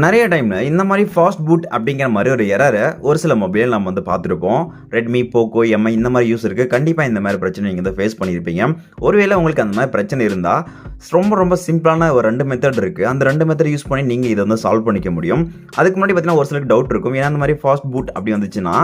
நெறைய டைம்ல இந்த மாரி ஃபாஸ்ட் பூட் அப்படிங்கிற மாரி ஒரு எரர ஒரு சில மொபைல் நம்ம பார்த்துருப்போம். Redmi, Poco, MI இந்த மாரி யூசருக்கு கண்டிப்பா இந்த மாரி பிரச்சனை நீங்க ஃபேஸ் பண்ணியிருப்பீங்க. ஒருவேளை உங்களுக்கு அந்த மாரி பிரச்சனை இருந்தா, ரொம்ப சிம்பிளான ஒரு 2 மெத்தட் இருக்கு. அந்த 2 மெத்தட் யூஸ் பண்ணி நீங்க இத சால்வ் பண்ணிக்க முடியும். அதுக்கு முன்னாடி பார்த்தீங்கன்னா, ஒரு சிலருக்கு டவுட் இருக்கும். ஏன்னா, அந்த மாரி ஃபாஸ்ட் பூட் அப்படி வந்துச்சுன்னா,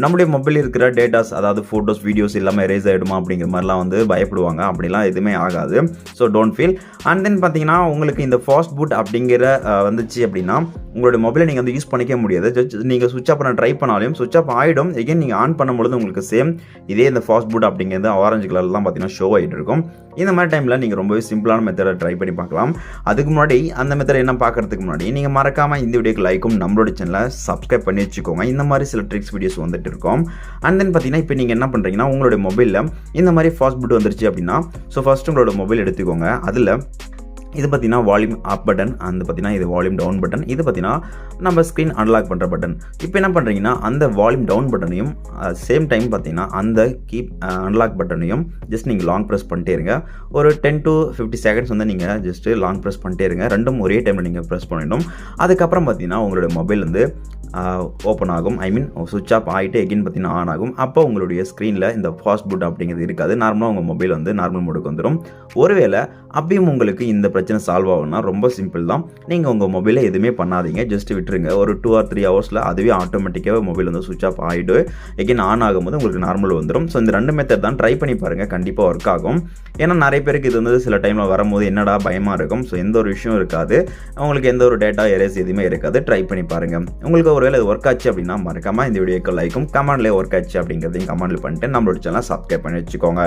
நம்முடைய மொபைல்ல இருக்கிற டேட்டாஸ் அதாவது ஃபோட்டோஸ், வீடியோஸ் எல்லாமே எரேஸ் ஆயிடுமா அப்படிங்கிற மாரிலாம் பயப்படுவாங்க. அப்படிலாம் எதுவுமே ஆகாது. So don't feel. And then பார்த்தீங்கன்னா, உங்களுக்கு இந்த ஃபாஸ்ட் பூட் அப்படிங்கிற வந்துச்சு அப்படின்னா, உங்களுடைய மொபைலை நீங்க யூஸ் பண்ணிக்க முடியாது. ஜஸ்ட் நீங்க ஸ்விட்ச் ஆஃப் பண்ண ட்ரை பண்ணாலும் ஸ்விட்ச் ஆஃப் ஆயிடும். எகைன் நீங்க ஆன் பண்ணும்பொழுது உங்களுக்கு சேம் இதே இந்த ஃபாஸ்ட் பூட் அப்படிங்கிறது ஆரஞ்சு கலர்ல தான் பார்த்தீங்கன்னா ஷோ ஆயிட்டு இருக்கும். இந்த மாதிரி டைம்ல நீங்க ரொம்பவே சிம்பிளான மெத்தடை ட்ரை பண்ணி பார்க்கலாம். அதுக்கு முன்னாடி அந்த மெத்தட் என்ன பார்க்கறதுக்கு முன்னாடி நீங்க மறக்காம இந்த வீடியோக்கு லைக்கும் நம்மளோட சேனலை சப்ஸ்கிரைப் பண்ணி வச்சுக்கோங்க. இந்த மாதிரி சில ட்ரிக்ஸ் வீடியோஸ் வந்துட்டு இருக்கும். அண்ட் தென் பார்த்தீங்கன்னா இப்போ நீங்க என்ன பண்றீங்கன்னா உங்களுடைய மொபைல்ல இந்த மாதிரி ஃபாஸ்ட் பூட் வந்துருச்சு அப்படின்னா ஸோ ஃபர்ஸ்ட் உங்களோட மொபைல் எடுத்துக்கோங்க. அதில் இது பார்த்தீங்கன்னா வால்யூம் அப் பட்டன், அந்த பார்த்தீங்கன்னா இது வால்யூம் டவுன் பட்டன், இது பார்த்தீங்கன்னா நம்ம ஸ்க்ரீன் அன்லாக் பண்ணுற பட்டன். இப்போ என்ன பண்ணுறீங்கன்னா அந்த வால்யூம் டவுன் பட்டனையும் சேம் டைம் பார்த்தீங்கன்னா அந்த கீப் அன்லாக் பட்டனையும் ஜஸ்ட் நீங்கள் லாங் ப்ரெஸ் பண்ணிட்டே இருங்க. ஒரு 10 to 50 செகண்ட்ஸ் நீங்கள் ஜஸ்ட்டு லாங் ப்ரெஸ் பண்ணிட்டே இருங்க. ரெண்டும் ஒரே டைமில் நீங்கள் ப்ரெஸ் பண்ணிடணும். அதுக்கப்புறம் பார்த்தீங்கன்னா உங்களுடைய மொபைல் ஓப்பன் ஆகும். ஐ மீன் சுவிட்ச் ஆஃப் ஆகிட்டு எகின் பார்த்தீங்கன்னா ஆன் ஆகும். அப்போ உங்களுடைய ஸ்க்ரீனில் இந்த ஃபாஸ்ட் பூட் அப்படிங்கிறது இருக்காது. நார்மலாக உங்கள் மொபைல் நார்மல் மோடுக்கு வந்துடும். ஒருவேளை அப்பயும் உங்களுக்கு இந்த பிரச்சனை சால்வ் ஆகும்னா ரொம்ப சிம்பிள் தான். நீங்கள் உங்கள் மொபைலை எதுவுமே பண்ணாதீங்க, ஜஸ்ட் விட்டுருங்க. ஒரு 2 or 3 ஹவர்ஸில் அதுவே ஆட்டோமேட்டிக்காக மொபைல் சுவிட்ச் ஆஃப் ஆகிட்டு எகின் ஆன் ஆகும்போது உங்களுக்கு நார்மல் வந்துடும். ஸோ இந்த 2 மெத்தட் தான் ட்ரை பண்ணி பாருங்கள், கண்டிப்பாக ஒர்க் ஆகும். ஏன்னா நிறைய பேருக்கு இது சில டைமில் வரும்போது என்னடா பயமாக இருக்கும். ஸோ எந்த ஒரு விஷயம் இருக்காது, உங்களுக்கு எந்த ஒரு டேட்டா எரேஸ் எதுவுமே இருக்காது. ட்ரை பண்ணி பாருங்கள். உங்களுக்கு ஒருவேளை இது ஒர்க் ஆச்சு அப்படின்னா மறக்காம இந்த வீடியோக்கு லைக்கும் கமெண்ட்லேயே ஒர்க் ஆச்சு அப்படிங்கிறதையும் கமெண்ட்ல பண்ணிட்டு நம்மளோட சேனலை சப்ஸ்கிரைப் பண்ணி வச்சுக்கோங்க.